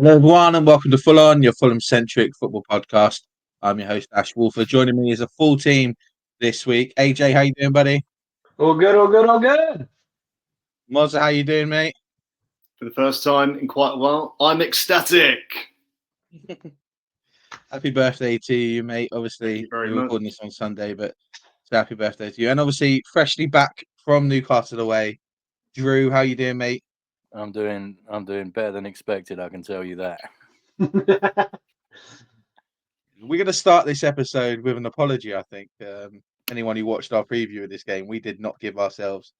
Hello, everyone, and welcome to Ful-on, your Fulham-centric football podcast. I'm your host, Ash Woolford. Joining me is a full team this week. AJ, how you doing, buddy? All good, all good, all good. Mozza, how you doing, mate? For the first time in quite a while, I'm ecstatic. Happy birthday to you, mate. Obviously, we're recording this on Sunday, but so happy birthday to you. And obviously, freshly back from Newcastle away. Drew, how you doing, mate? I'm doing better than expected, I can tell you that. We're going to start this episode with an apology, I think. Anyone who watched our preview of this game, we did not give ourselves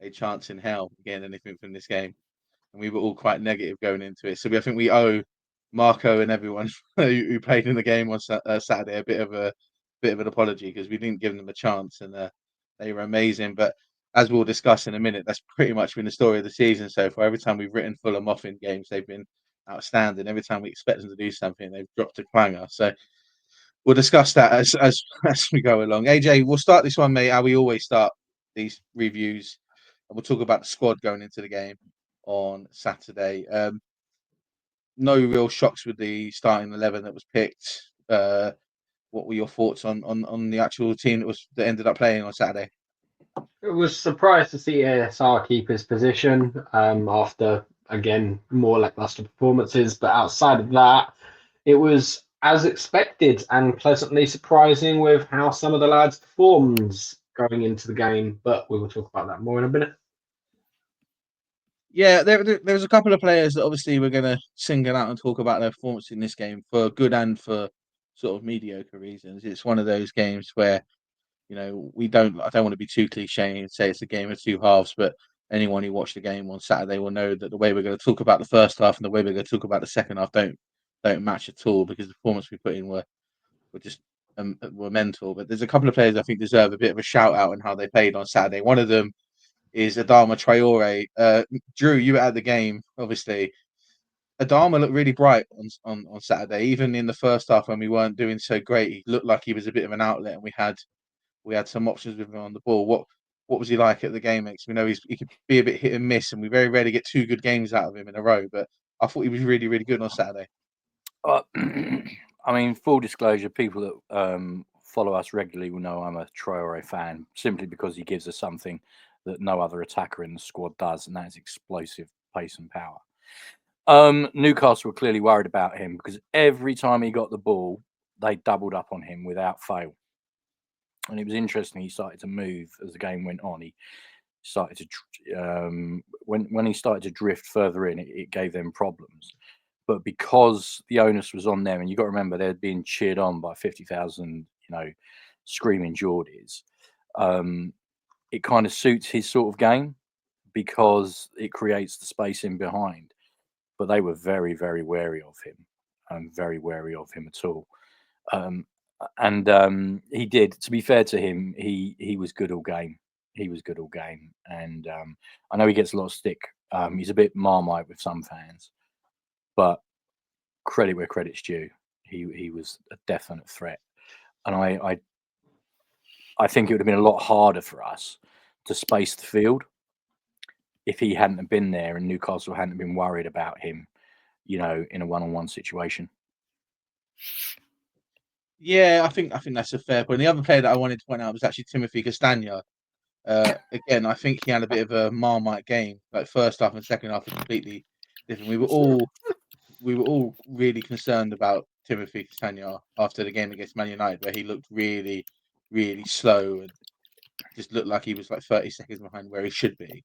a chance in hell to get anything from this game. And we were all quite negative going into it. So I think we owe Marco and everyone who played in the game on Saturday a bit of an apology, because we didn't give them a chance, and they were amazing. But as we'll discuss in a minute, that's pretty much been the story of the season so far. Every time we've written Fulham off in games, they've been outstanding. Every time we expect them to do something, they've dropped a clanger. So we'll discuss that as we go along. AJ, we'll start this one, mate, how we always start these reviews, and we'll talk about the squad going into the game on Saturday. No real shocks with the starting 11 that was picked. What were your thoughts on the actual team that ended up playing on Saturday? It was surprised to see ASR keep his position after, again, more lackluster performances. But outside of that, it was as expected and pleasantly surprising with how some of the lads performed going into the game. But we will talk about that more in a minute. Yeah, there's a couple of players that obviously we're going to single out and talk about their performance in this game for good and for sort of mediocre reasons. It's one of those games where, I don't want to be too cliche and say it's a game of two halves, but anyone who watched the game on Saturday will know that the way we're going to talk about the first half and the way we're going to talk about the second half don't match at all, because the performance we put in were just were mental. But there's a couple of players I think deserve a bit of a shout out on how they played on Saturday. One of them is Adama Traore. Drew, you were at the game, obviously. Adama looked really bright on Saturday. Even in the first half when we weren't doing so great, he looked like he was a bit of an outlet, and we had some options with him on the ball. What was he like at the game, Max? We know he could be a bit hit and miss, and we very rarely get two good games out of him in a row, but I thought he was really, really good on Saturday. I mean, full disclosure, people that follow us regularly will know I'm a Traore fan, simply because he gives us something that no other attacker in the squad does, and that is explosive pace and power. Newcastle were clearly worried about him, because every time he got the ball, they doubled up on him without fail. And it was interesting, he started to move as the game went on. He started to, when he started to drift further in, it gave them problems. But because the onus was on them, and you've got to remember they're being cheered on by 50,000, screaming Geordies, it kind of suits his sort of game, because it creates the space in behind. But they were very, very wary of him, very wary of him at all. And he did. To be fair to him, he was good all game. He was good all game, and I know he gets a lot of stick. He's a bit Marmite with some fans, but credit where credit's due. He was a definite threat, and I think it would have been a lot harder for us to space the field if he hadn't have been there and Newcastle hadn't been worried about him, in a one-on-one situation. Yeah, I think that's a fair point. The other player that I wanted to point out was actually Timothy Castagna. Again, I think he had a bit of a Marmite game. Like first half and second half were completely different. We were all really concerned about Timothy Castagna after the game against Man United, where he looked really, really slow and just looked like he was like 30 seconds behind where he should be.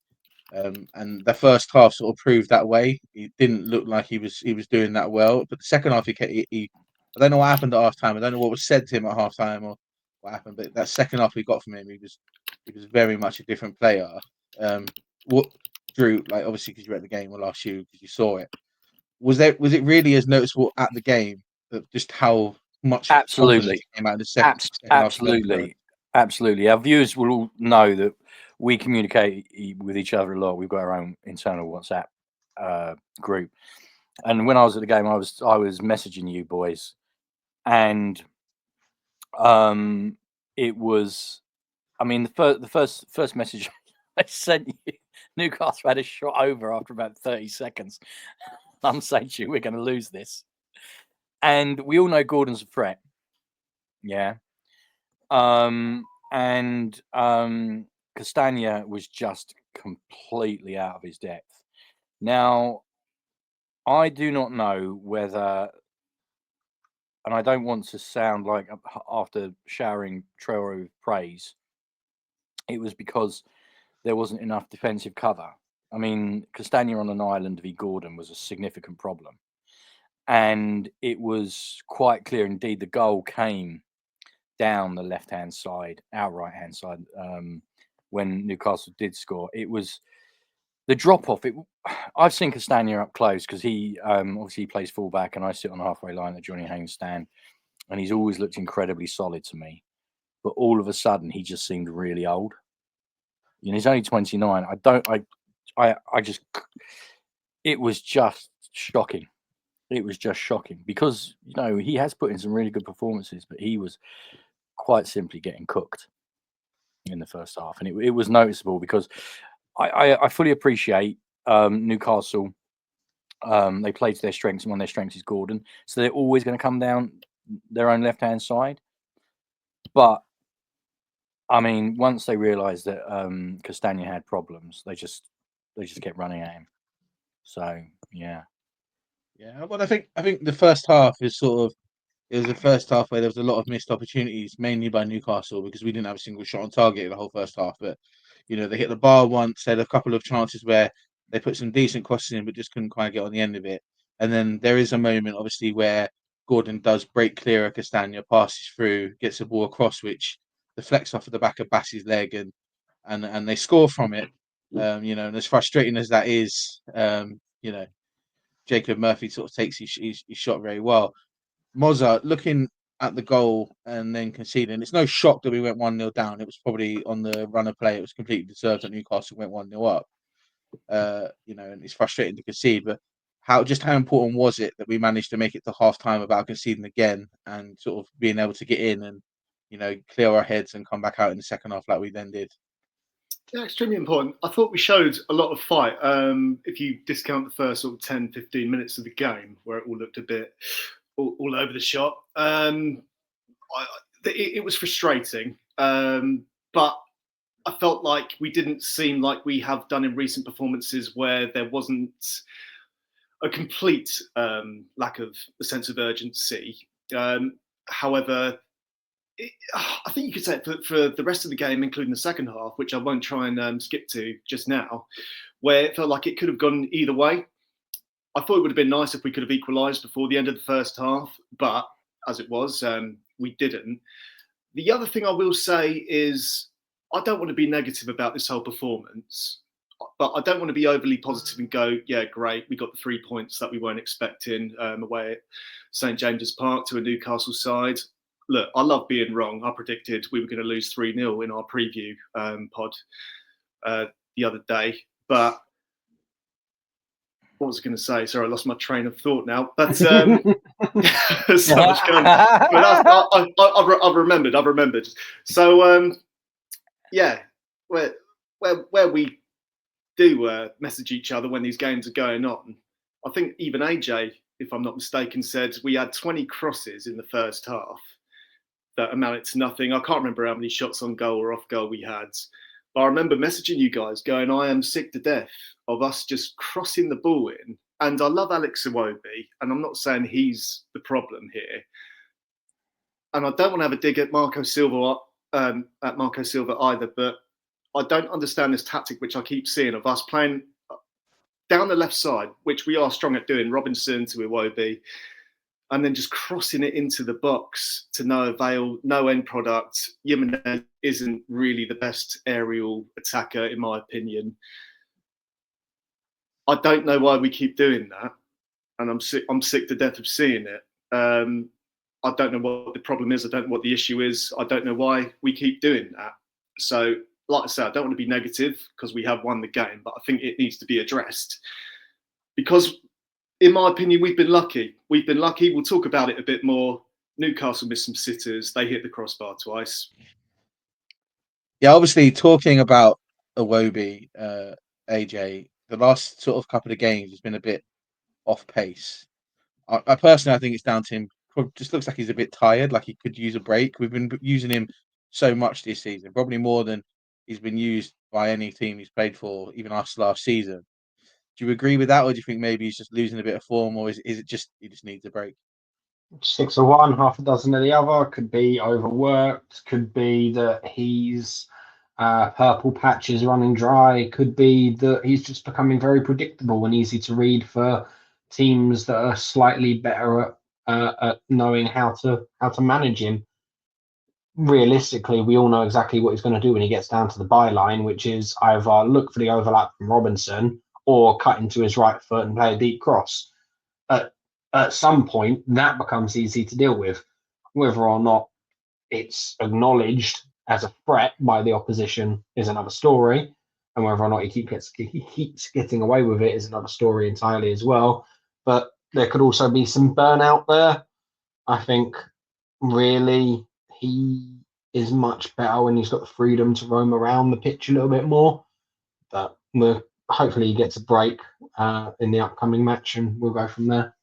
And the first half sort of proved that way. He didn't look like he was doing that well. But the second half, he I don't know what happened at half time. I don't know what was said to him at half time or what happened. But that second half we got from him, he was very much a different player. What Drew, like obviously because you were at the game or last year because you saw it, was it really as noticeable at the game that just how much absolutely came out in the second absolutely. Our viewers will all know that we communicate with each other a lot. We've got our own internal WhatsApp group, and when I was at the game, I was messaging you boys, and it was, I mean, the first message I sent you, Newcastle had a shot over after about 30 seconds. I'm saying to you, we're going to lose this. And we all know Gordon's a threat. Yeah. And Castagna was just completely out of his depth. Now, I do not know whether, and I don't want to sound like after showering Traore with praise, it was because there wasn't enough defensive cover. I mean, Castagna on an island v Gordon was a significant problem. And it was quite clear indeed the goal came down the left-hand side, our right-hand side, when Newcastle did score. It was the drop-off. I've seen Castagna up close because he obviously plays full-back and I sit on the halfway line at Johnny Haynes' stand, and he's always looked incredibly solid to me. But all of a sudden, he just seemed really old. You know, he's only 29. I just, it was just shocking. It was just shocking because, you know, he has put in some really good performances, but he was quite simply getting cooked in the first half. And it was noticeable because I fully appreciate Newcastle. They play to their strengths, and one of their strengths is Gordon. So they're always going to come down their own left-hand side. But, I mean, once they realised that Castagna had problems, they just kept running at him. So, yeah. Yeah, but I think the first half is sort of, it was the first half where there was a lot of missed opportunities, mainly by Newcastle, because we didn't have a single shot on target the whole first half. But, you know, they hit the bar once, they had a couple of chances where they put some decent crosses in, but just couldn't quite get on the end of it. And then there is a moment, obviously, where Gordon does break clear of Castagna, passes through, gets the ball across, which deflects off of the back of Bassey's leg, and they score from it. You know, and as frustrating as that is, you know, Jacob Murphy sort of takes his shot very well. Mozza, looking at the goal and then conceding, it's no shock that we went 1-0 down. It was probably on the run of play. It was completely deserved that Newcastle went 1-0 up. You know, and it's frustrating to concede, but how important was it that we managed to make it to half time without conceding again and sort of being able to get in and, you know, clear our heads and come back out in the second half like we then did? Yeah, extremely important. I thought we showed a lot of fight. If you discount the first sort of 10, 15 minutes of the game where it all looked a bit all over the shop, it was frustrating. But I felt like we didn't seem like we have done in recent performances where there wasn't a complete lack of a sense of urgency. However, I think you could say it for the rest of the game, including the second half, which I won't try and skip to just now, where it felt like it could have gone either way. I thought it would have been nice if we could have equalised before the end of the first half, but as it was, we didn't. The other thing I will say is I don't want to be negative about this whole performance, but I don't want to be overly positive and go, yeah, great, we got the 3 points that we weren't expecting away at St James's Park to a Newcastle side. Look, I love being wrong. I predicted we were going to lose 3-0 in our preview pod the other day. But what was I going to say? Sorry, I lost my train of thought now. But so much going. But I've remembered. I've remembered. So yeah, where we do message each other when these games are going on. I think even AJ, if I'm not mistaken, said we had 20 crosses in the first half that amounted to nothing. I can't remember how many shots on goal or off goal we had. But I remember messaging you guys going, I am sick to death of us just crossing the ball in. And I love Alex Iwobi, and I'm not saying he's the problem here. And I don't want to have a dig at Marco Silva either, but I don't understand this tactic which I keep seeing of us playing down the left side, which we are strong at doing, Robinson to Iwobi, and then just crossing it into the box to no avail, no end product. Jimenez isn't really the best aerial attacker, in my opinion. I don't know why we keep doing that, and I'm sick to death of seeing it. I don't know what the problem is. I don't know what the issue is. I don't know why we keep doing that. So, like I said, I don't want to be negative because we have won the game, but I think it needs to be addressed because, in my opinion, we've been lucky. We've been lucky. We'll talk about it a bit more. Newcastle missed some sitters. They hit the crossbar twice. Yeah, obviously, talking about Iwobi, AJ, the last sort of couple of games has been a bit off pace. I personally, I think it's down to him. Just looks like he's a bit tired, like he could use a break. We've been using him so much this season, probably more than he's been used by any team he's played for, even us last season. Do you agree with that, or do you think maybe he's just losing a bit of form, or is it just he just needs a break? 6 of one, half a dozen of the other. Could be overworked. Could be that he's purple patches running dry. Could be that he's just becoming very predictable and easy to read for teams that are slightly better at knowing how to manage him. Realistically, we all know exactly what he's going to do when he gets down to the byline, which is either look for the overlap from Robinson or cut into his right foot and play a deep cross. At some point, that becomes easy to deal with. Whether or not it's acknowledged as a threat by the opposition is another story, and whether or not he keeps getting away with it is another story entirely as well. But there could also be some burnout there. I think really he is much better when he's got the freedom to roam around the pitch a little bit more. But hopefully he gets a break in the upcoming match, and we'll go from there.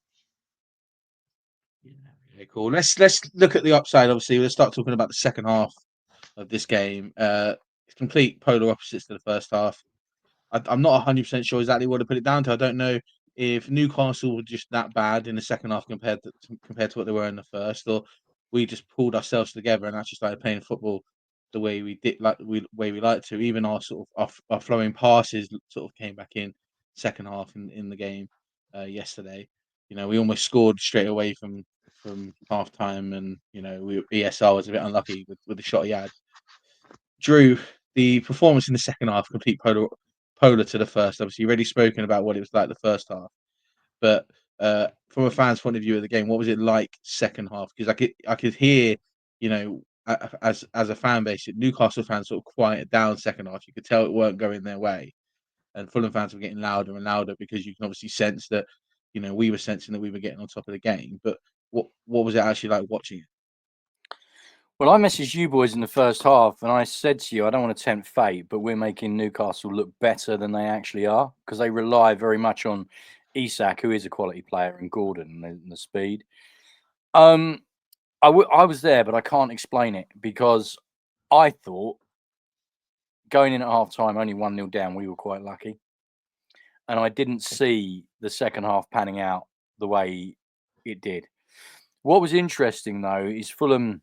Yeah, cool. Let's look at the upside. Obviously, let's start talking about the second half of this game. It's complete polar opposites to the first half. I'm not 100% sure exactly what to put it down to. I don't know if Newcastle were just that bad in the second half compared to what they were in the first, or we just pulled ourselves together and actually started playing football the way we did, way we like to. Even our sort of our flowing passes sort of came back in second half in the game yesterday. We almost scored straight away from half time, and ESR was a bit unlucky with the shot he had. Drew, the performance in the second half, complete polar to the first. Obviously, you've already spoken about what it was like the first half, but from a fan's point of view of the game, what was it like second half? Because I could hear, as a fan base, Newcastle fans sort of quieted down second half. You could tell it weren't going their way, and Fulham fans were getting louder and louder because you can obviously sense that, we were sensing that we were getting on top of the game. But what was it actually like watching it? Well, I messaged you boys in the first half, and I said to you, I don't want to tempt fate, but we're making Newcastle look better than they actually are, because they rely very much on Isak, who is a quality player, and Gordon and the speed. I was there, but I can't explain it, because I thought going in at half time, only 1-0 down, we were quite lucky. And I didn't see the second half panning out the way it did. What was interesting, though, is Fulham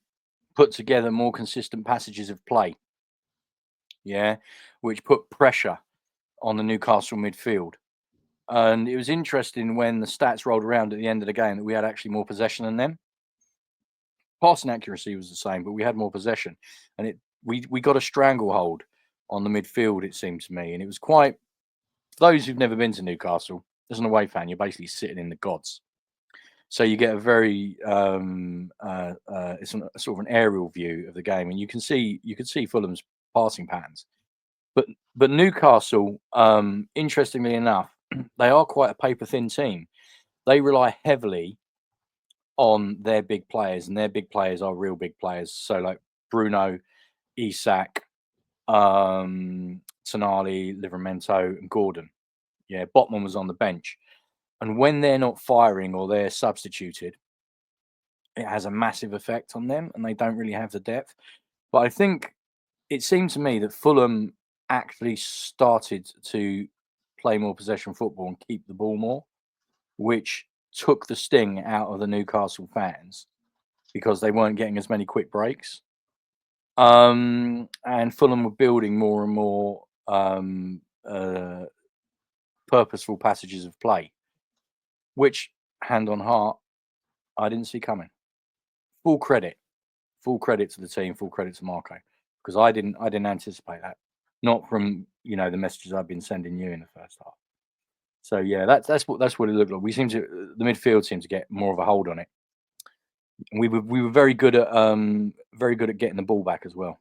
put together more consistent passages of play, which put pressure on the Newcastle midfield. And it was interesting when the stats rolled around at the end of the game that we had actually more possession than them. Passing accuracy was the same, but we had more possession, and we got a stranglehold on the midfield, it seemed to me. And it was quite, for those who've never been to Newcastle, as an away fan, you're basically sitting in the gods. So you get a very it's a sort of an aerial view of the game, and you could see Fulham's passing patterns. But Newcastle, interestingly enough, they are quite a paper thin team. They rely heavily on their big players, and their big players are real big players. So like Bruno, Isak, Tonali, Livramento, and Gordon. Yeah, Botman was on the bench. And when they're not firing or they're substituted, it has a massive effect on them, and they don't really have the depth. But I think it seemed to me that Fulham actually started to play more possession football and keep the ball more, which took the sting out of the Newcastle fans because they weren't getting as many quick breaks. And Fulham were building more and more purposeful passages of play, which, hand on heart, I didn't see coming. Full credit to the team, full credit to Marco, because I didn't anticipate that. Not from the messages I've been sending you in the first half. So yeah, that's what it looked like. The midfield seemed to get more of a hold on it. And we were very good at getting the ball back as well.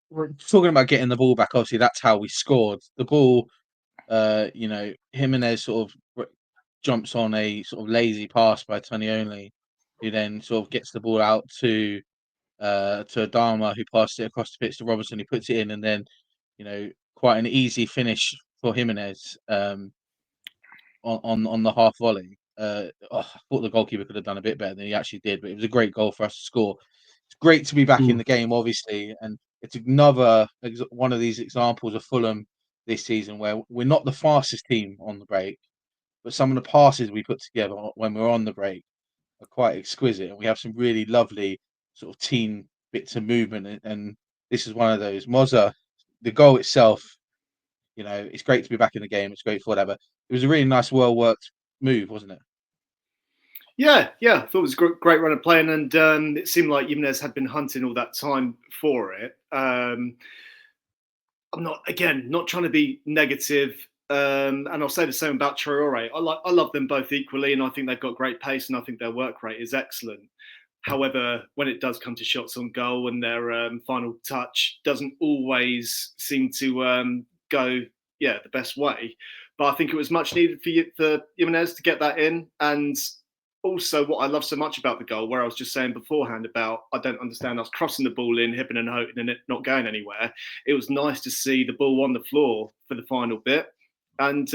We're talking about getting the ball back. Obviously, that's how we scored the ball. Jimenez sort of jumps on a sort of lazy pass by Tonioli, who then sort of gets the ball out to Adama, who passes it across the pitch to Robertson, who puts it in, and then quite an easy finish for Jimenez on on the half volley. I thought the goalkeeper could have done a bit better than he actually did, but it was a great goal for us to score. It's great to be back in the game, obviously, and it's another one of these examples of Fulham this season where we're not the fastest team on the break, but some of the passes we put together when we're on the break are quite exquisite, and we have some really lovely sort of team bits of movement, and this is one of those. Mozza, the goal itself, it's great to be back in the game. It's great for whatever. It was a really nice, well-worked move, wasn't it? Yeah. I thought it was a great run of playing, and it seemed like Jimenez had been hunting all that time for it. I'm not trying to be negative, and I'll say the same about Traore. I love them both equally, and I think they've got great pace, and I think their work rate is excellent. However, when it does come to shots on goal and their final touch doesn't always seem to go the best way. But I think it was much needed for Jimenez to get that in. And also what I love so much about the goal, where I was just saying beforehand about I don't understand us crossing the ball in, hipping and hoping and it not going anywhere. It was nice to see the ball on the floor for the final bit. And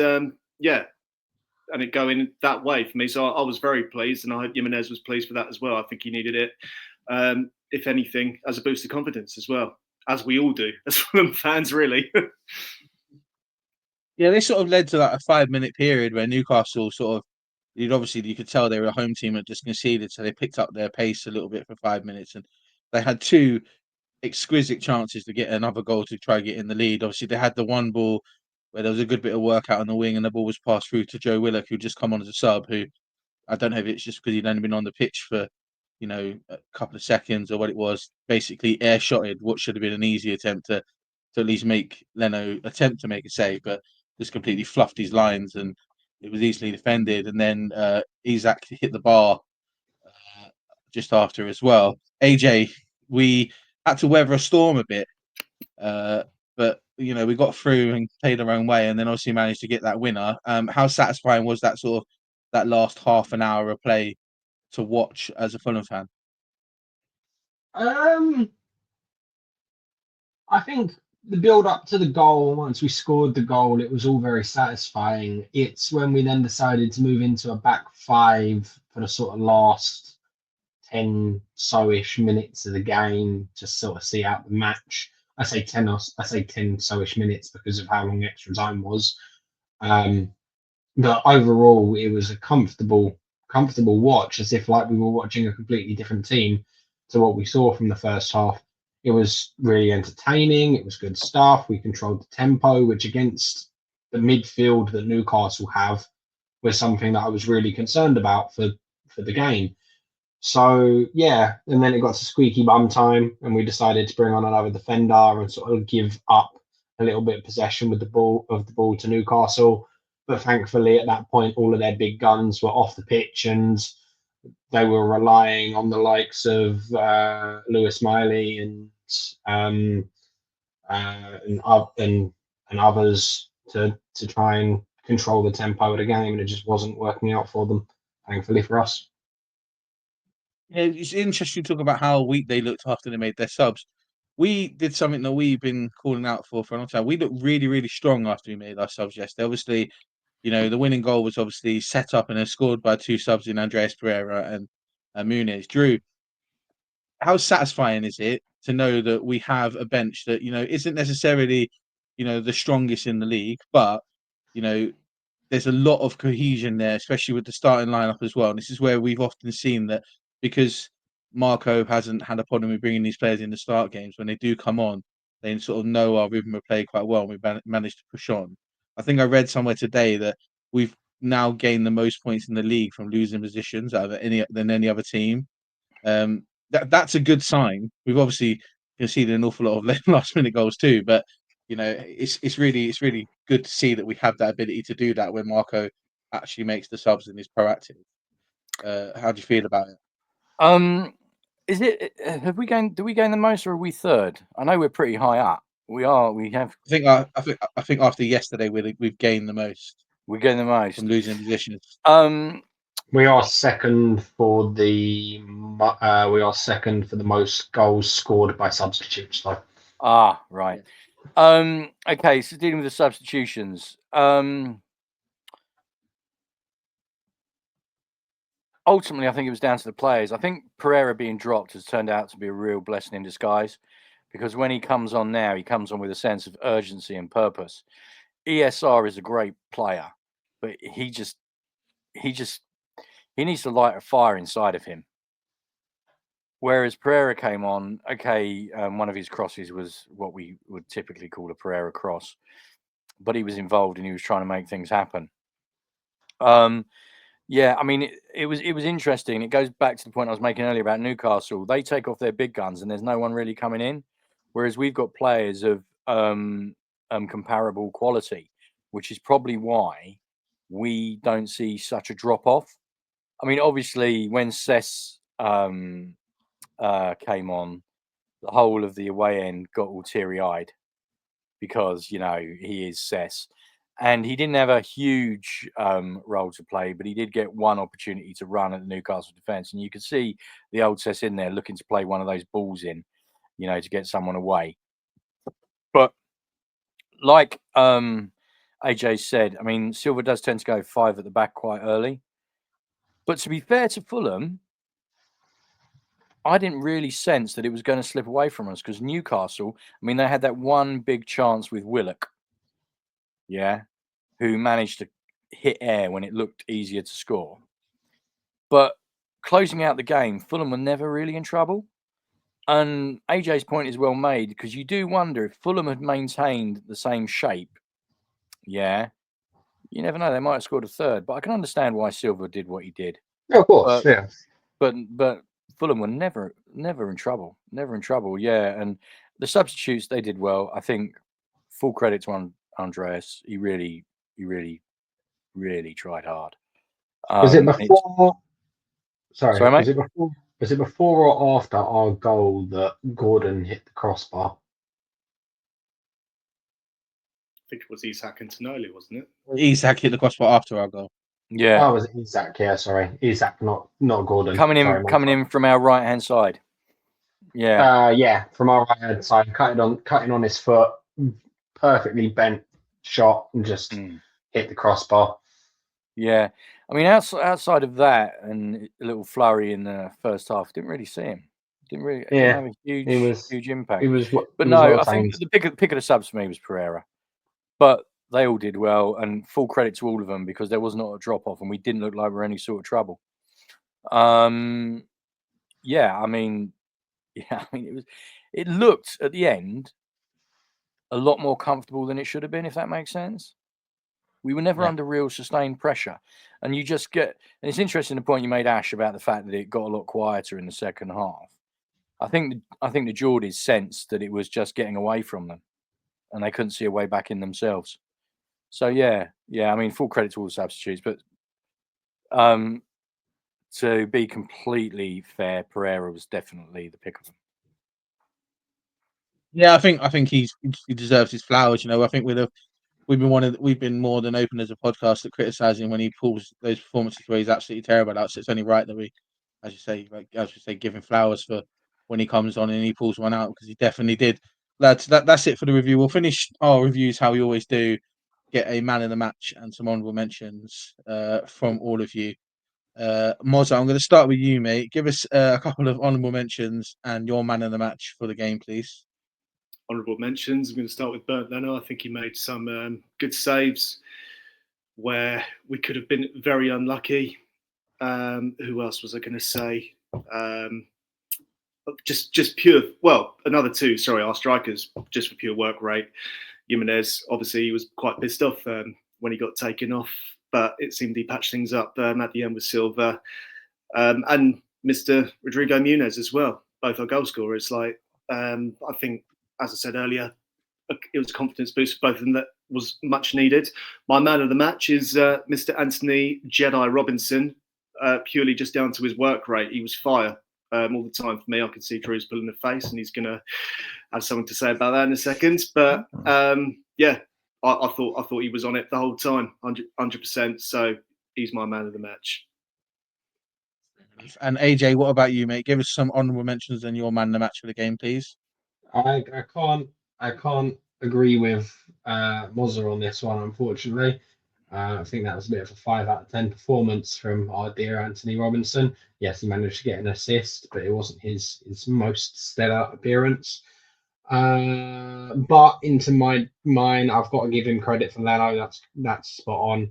and it going that way for me. So I was very pleased, and I hope Jimenez was pleased for that as well. I think he needed it, if anything, as a boost of confidence as well, as we all do, as Fulham fans, really. Yeah, this sort of led to like a 5-minute period where Newcastle you could tell they were a home team that just conceded, so they picked up their pace a little bit for 5 minutes, and they had 2 exquisite chances to get another goal to try and get in the lead. Obviously, they had the one ball where there was a good bit of work out on the wing, and the ball was passed through to Joe Willock, who just come on as a sub, who I don't know if it's just because he'd only been on the pitch for, a couple of seconds or what it was, basically air-shotted what should have been an easy attempt to at least make Leno attempt to make a save, but just completely fluffed his lines, and it was easily defended. And then Isak hit the bar just after as well. AJ, we had to weather a storm a bit, but we got through and played our own way, and then obviously managed to get that winner. How satisfying was that last half an hour of play to watch as a Fulham fan? I think the build up to the goal, once we scored the goal, it was all very satisfying. It's when we then decided to move into a back 5 for the sort of last 10 so-ish minutes of the game to sort of see out the match. I say 10 so-ish minutes because of how long extra time was. But overall, it was a comfortable watch, as if like we were watching a completely different team to what we saw from the first half. It was really entertaining. It was good stuff. We controlled the tempo, which against the midfield that Newcastle have was something that I was really concerned about for the game. So yeah, and then it got to squeaky bum time, and we decided to bring on another defender and sort of give up a little bit of possession with the ball to Newcastle. But thankfully, at that point, all of their big guns were off the pitch, and they were relying on the likes of Lewis Miley and others to try and control the tempo of the game, and it just wasn't working out for them. Thankfully for us. Yeah, it's interesting to talk about how weak they looked after they made their subs. We did something that we've been calling out for a long time. We looked really, really strong after we made our subs yesterday. Obviously, the winning goal was obviously set up and then scored by 2 subs in Andreas Pereira and Muniz. Drew, how satisfying is it to know that we have a bench that, isn't necessarily, the strongest in the league, but, there's a lot of cohesion there, especially with the starting lineup as well. And this is where we've often seen that because Marco hasn't had a problem with bringing these players in the start games, when they do come on, they sort of know our rhythm of play quite well, and we've managed to push on. I think I read somewhere today that we've now gained the most points in the league from losing positions out of any other team. That's a good sign. We've obviously conceded an awful lot of last-minute goals too, but it's really good to see that we have that ability to do that when Marco actually makes the subs and is proactive. How do you feel about it? Is it? Have we gained? Do we gain the most, or are we third? I know we're pretty high up. We are. We have. I think after yesterday we've gained the most. We gain the most from losing positions. We are second for the most goals scored by substitutes, though. Ah, right. Okay, so dealing with the substitutions. ultimately, I think it was down to the players. I think Pereira being dropped has turned out to be a real blessing in disguise, because when he comes on now, he comes on with a sense of urgency and purpose. ESR is a great player, but he needs to light a fire inside of him. Whereas Pereira came on, okay, one of his crosses was what we would typically call a Pereira cross, but he was involved and he was trying to make things happen. Yeah, I mean, it was interesting. It goes back to the point I was making earlier about Newcastle. They take off their big guns and there's no one really coming in, whereas we've got players of comparable quality, which is probably why we don't see such a drop off. I mean, obviously, when Cess came on, the whole of the away end got all teary-eyed because, you know, he is Cess. And he didn't have a huge role to play, but he did get one opportunity to run at the Newcastle defence. And you could see the old Cess in there looking to play one of those balls in, you know, to get someone away. But like AJ said, I mean, Silva does tend to go 5 at the back quite early. But to be fair to Fulham, I didn't really sense that it was going to slip away from us, because Newcastle, I mean, they had that one big chance with Willock, yeah, who managed to hit air when it looked easier to score. But closing out the game, Fulham were never really in trouble. And AJ's point is well made, because you do wonder if Fulham had maintained the same shape, yeah, you never know, they might have scored a third. But I can understand why Silva did what he did. Yeah, of course, yeah. But Fulham were never in trouble. Never in trouble, yeah. And the substitutes, they did well. I think full credit to Andreas. He really tried hard. Was it before? Sorry, Sorry, mate? Was it before or after our goal that Gordon hit the crossbar? I think it was Isak and Tonoli, wasn't it? Isak hit the crossbar after our goal. Yeah. Oh, was it Isak? Yeah, sorry, Isak, not Gordon. Coming Sorry, in from our right hand side. Yeah. Yeah, from our right hand side, cutting on his foot, perfectly bent shot, and just hit the crossbar. Yeah, I mean, outside of that and a little flurry in the first half, didn't really see him. Didn't have a huge impact. But no, I think the pick of the subs for me was Pereira. But they all did well, and full credit to all of them, because there was not a drop off, and we didn't look like we were any sort of trouble. It looked at the end a lot more comfortable than it should have been, if that makes sense. We were never under real sustained pressure, and you just get. And it's interesting the point you made, Ash, about the fact that it got a lot quieter in the second half. I think the Geordies sensed that it was just getting away from them, and they couldn't see a way back in themselves. So yeah. I mean, full credit to all the substitutes, but to be completely fair, Pereira was definitely the pick of them. Yeah, I think he deserves his flowers. You know, I think we've been more than open as a podcast at criticising when he pulls those performances where he's absolutely terrible out. So it's only right that we, as you say, give him flowers for when he comes on and he pulls one out, because he definitely did. That's it for the review. We'll finish our reviews how we always do. Get a man of the match and some honourable mentions from all of you. Mozza, I'm going to start with you, mate. Give us a couple of honourable mentions and your man of the match for the game, please. Honourable mentions. I'm going to start with Bernd Leno. I think he made some good saves where we could have been very unlucky. Who else was I going to say? Just pure. Well, another two. Sorry, our strikers, just for pure work rate. Jimenez, obviously, he was quite pissed off when he got taken off, but it seemed he patched things up at the end with Silva, and Mr. Rodrigo Muniz as well. Both our goal scorers. I think, as I said earlier, it was a confidence boost for both of them that was much needed. My man of the match is Mr. Anthony Jedi Robinson, purely just down to his work rate. He was fire all the time for me. I could see Drew's pulling the face, and he's going to have something to say about that in a second. But I thought he was on it the whole time, 100%. So he's my man of the match. And AJ, what about you, mate? Give us some honourable mentions and your man of the match for the game, please. I can't agree with Mozza on this one, unfortunately. I think that was a bit of a 5 out of 10 performance from our dear Anthony Robinson. Yes, he managed to get an assist, but it wasn't his most stellar appearance. But into mine, I've got to give him credit for Leno. That's spot on.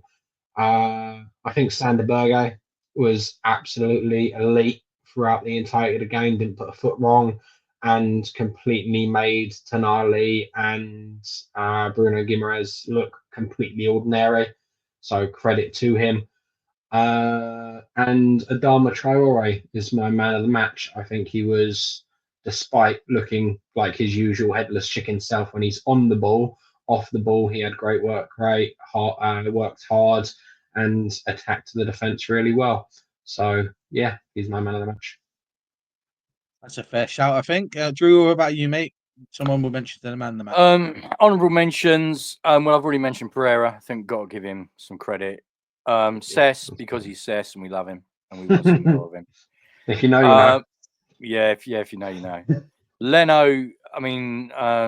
I think Sander Berge was absolutely elite throughout the entirety of the game. Didn't put a foot wrong, and completely made Tonali and Bruno Guimaraes look completely ordinary. So credit to him. And Adama Traore is my man of the match. I think he was, despite looking like his usual headless chicken self when he's on the ball, off the ball, he had great work rate, worked hard, and attacked the defence really well. So, yeah, he's my man of the match. That's a fair shout, I think. Drew, what about you, mate? Someone will mention the man of the match. Honourable mentions. Well, I've already mentioned Pereira. I think got to give him some credit. Cess, because he's Cess and we love him and we want to see more of him. If you know, you know. Yeah, if you know, you know. Leno, I mean, I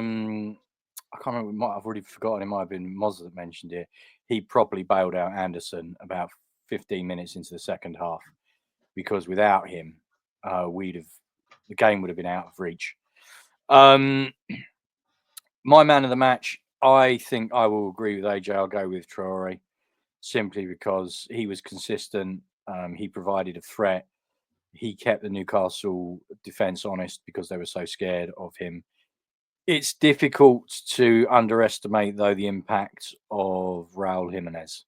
can't remember. I've already forgotten. It might have been Mozza that mentioned it. He properly bailed out Anderson about 15 minutes into the second half because without him, the game would have been out of reach. My man of the match, I think I will agree with AJ. I'll go with Traore simply because he was consistent. He provided a threat. He kept the Newcastle defence honest because they were so scared of him. It's difficult to underestimate, though, the impact of Raul Jimenez.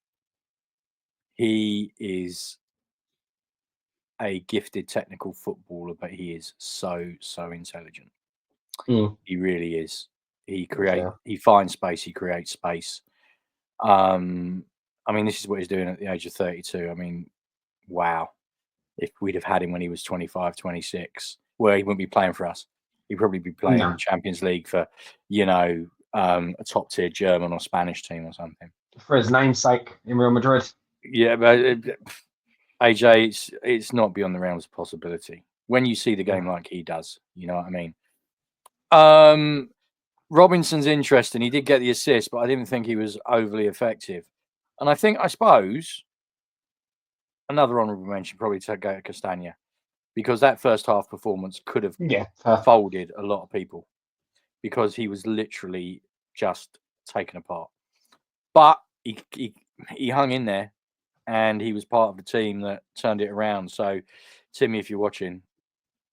He is a gifted technical footballer, but he is so intelligent. He really is. He finds space. He creates space. I mean, this is what he's doing at the age of 32. I mean, wow. If we'd have had him when he was 25, 26, well, he wouldn't be playing for us. He'd probably be playing in the Champions League for, a top tier German or Spanish team or something. For his namesake in Real Madrid. Yeah, but AJ, it's not beyond the realms of possibility. When you see the game like he does, you know what I mean? Robinson's interesting. He did get the assist, but I didn't think he was overly effective. And I suppose, another honourable mention probably to go to Castagna, because that first half performance could have folded a lot of people because he was literally just taken apart. But he hung in there, and he was part of the team that turned it around. So, Timmy, if you're watching,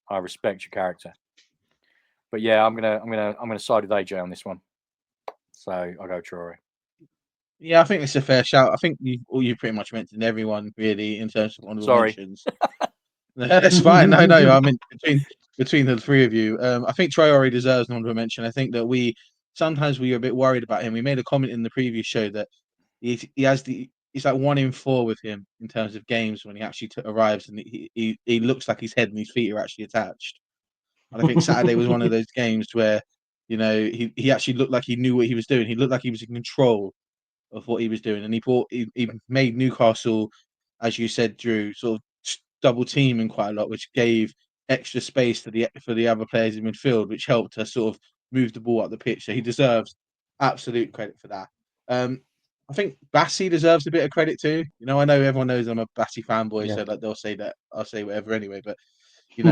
I respect your character. But yeah, I'm gonna side with AJ on this one. So I'll go Traore. Yeah, I think it's a fair shout. I think you pretty much mentioned everyone really in terms of honourable mentions. That's fine. No. I mean between the three of you, I think Traore deserves an honourable mention. I think that we are a bit worried about him. We made a comment in the previous show that he's like 1 in 4 with him in terms of games when he actually arrives, and he looks like his head and his feet are actually attached. And I think Saturday was one of those games where, he actually looked like he knew what he was doing. He looked like he was in control of what he was doing, and he made Newcastle, as you said, Drew, sort of double teaming quite a lot, which gave extra space for the other players in midfield, which helped us sort of move the ball up the pitch. So he deserves absolute credit for that. I think Bassi deserves a bit of credit too. I know everyone knows I'm a Bassi fanboy, so they'll say that I'll say whatever anyway. But he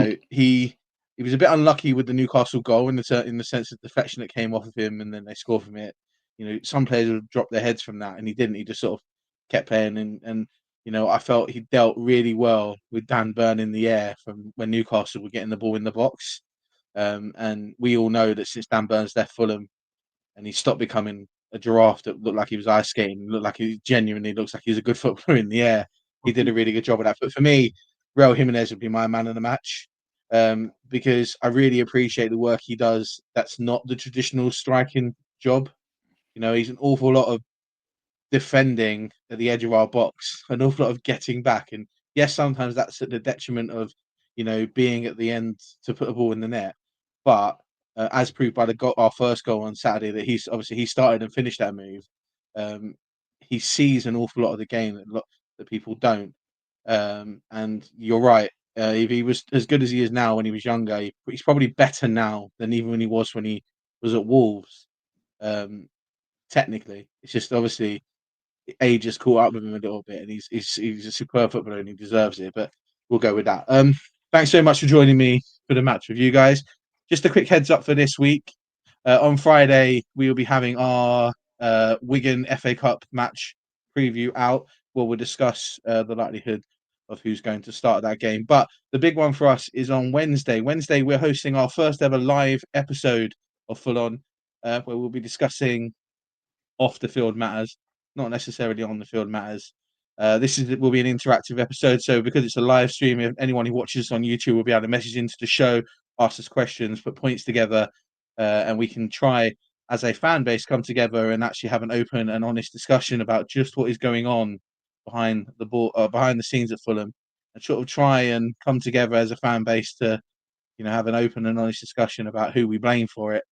was a bit unlucky with the Newcastle goal in the sense of the deflection that came off of him, and then they scored from it. Some players would drop their heads from that, and he didn't. He just sort of kept playing, and I felt he dealt really well with Dan Burn in the air from when Newcastle were getting the ball in the box. And we all know that since Dan Burn's left Fulham, and he stopped becoming a giraffe that looked like he was ice skating, looked like he genuinely looks like he's a good footballer in the air. He did a really good job of that. But for me, Raul Jimenez would be my man of the match, because I really appreciate the work he does. That's not the traditional striking job. He's an awful lot of defending at the edge of our box, an awful lot of getting back. And yes, sometimes that's at the detriment of, being at the end to put a ball in the net. But as proved by our first goal on Saturday, that he started and finished that move. He sees an awful lot of the game that people don't. And you're right. If he was as good as he is now when he was younger, he's probably better now than even when he was at Wolves. Technically, it's just obviously age has caught up with him a little bit, and he's a superb footballer and he deserves it. But we'll go with that. Thanks so much for joining me for the match review, guys. Just a quick heads up for this week. On Friday, we will be having our Wigan FA Cup match preview out, where we'll discuss the likelihood of who's going to start that game. But the big one for us is on Wednesday. Wednesday, we're hosting our first ever live episode of Ful-on, where we'll be discussing off the field matters, not necessarily on the field matters. This will be an interactive episode, so because it's a live stream, if anyone who watches on YouTube will be able to message into the show, ask us questions, put points together, and we can try, as a fan base, come together and actually have an open and honest discussion about just what is going on behind the scenes at Fulham, and sort of try and come together as a fan base to, have an open and honest discussion about who we blame for it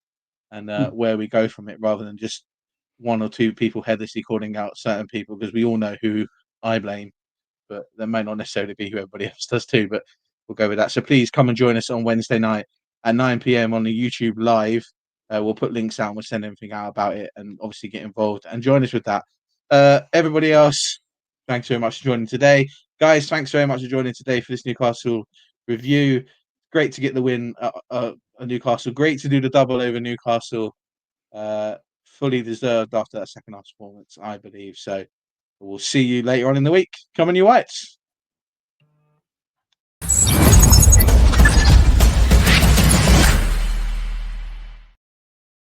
and where we go from it, rather than just one or two people headlessly calling out certain people, because we all know who I blame, but that may not necessarily be who everybody else does too. But we'll go with that. So please come and join us on Wednesday night at 9 p.m. on the YouTube live. We'll put links out and we'll send everything out about it, and obviously get involved and join us with that. Everybody else, thanks very much for joining today. Guys, thanks very much for joining today for this Newcastle review. Great to get the win at Newcastle. Great to do the double over Newcastle. Fully deserved after that second half performance, I believe. So we'll see you later on in the week. Come on, you Whites.